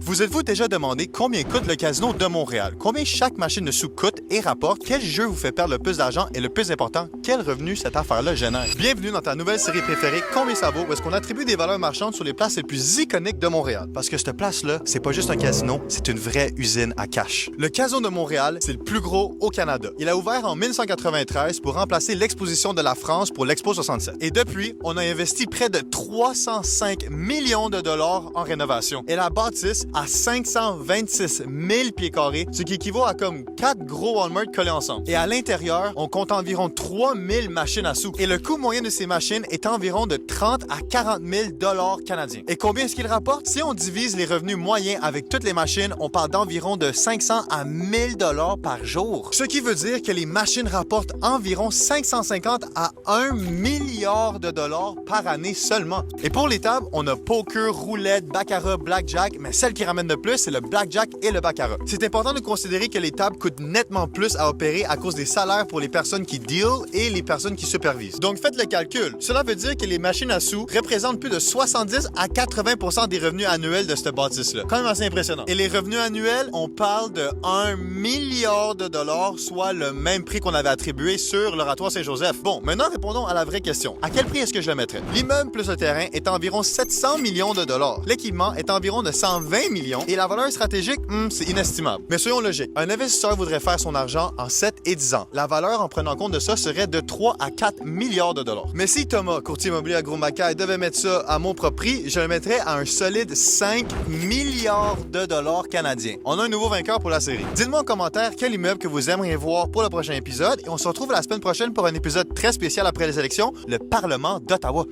Vous êtes-vous déjà demandé combien coûte le casino de Montréal? Combien chaque machine de sous coûte et rapporte? Quel jeu vous fait perdre le plus d'argent? Et le plus important, quel revenu cette affaire-là génère? Bienvenue dans ta nouvelle série préférée, Combien ça vaut? Où est-ce qu'on attribue des valeurs marchandes sur les places les plus iconiques de Montréal. Parce que cette place-là, c'est pas juste un casino, c'est une vraie usine à cash. Le casino de Montréal, c'est le plus gros au Canada. Il a ouvert en 1993 pour remplacer l'exposition de la France pour l'Expo 67. Et depuis, on a investi près de 305 millions de dollars en rénovation. Et la bâtisse a 526 000 pieds carrés, ce qui équivaut à comme 4 gros Walmart collés ensemble. Et à l'intérieur, on compte environ 3000 machines à sous. Et le coût moyen de ces machines est environ de 30 à 40 000 dollars canadiens. Et combien est-ce qu'il rapporte? Si on divise les revenus moyens avec toutes les machines, on parle d'environ de 500 à 1000 dollars par jour. Ce qui veut dire que les machines rapportent environ 550 à 1 milliard de dollars par année seulement. Et pour les tables, on a poker, roulette, baccarat, blackjack, mais celle qui ramène le plus, c'est le blackjack et le baccarat. C'est important de considérer que les tables coûtent nettement plus à opérer à cause des salaires pour les personnes qui deal et les personnes qui supervisent. Donc faites le calcul. Cela veut dire que les machines à sous représentent plus de 70 à 80% des revenus annuels de cette bâtisse-là. Quand même assez impressionnant. Et les revenus annuels, on parle de 1 milliard de dollars, soit le même prix qu'on avait attribué sur l'Oratoire Saint-Joseph. Bon, maintenant répondons à la vraie question. À quel prix est-ce que je le mettrais? L'immeuble plus le terrain est environ 700 millions de dollars. L'équipement est environ de 120 millions et la valeur stratégique, c'est inestimable. Mais soyons logiques. Un investisseur voudrait faire son argent en 7 et 10 ans. La valeur, en prenant compte de ça, serait de 3 à 4 milliards de dollars. Mais si Thomas, courtier immobilier à Gros-Macaire, devait mettre ça à mon propre prix, je le mettrais à un solide 5 milliards de dollars canadiens. On a un nouveau vainqueur pour la série. Dites-moi en commentaire quel immeuble que vous aimeriez voir pour le prochain épisode et on se retrouve la semaine prochaine pour un épisode très spécial après les élections, le Parlement d'Ottawa.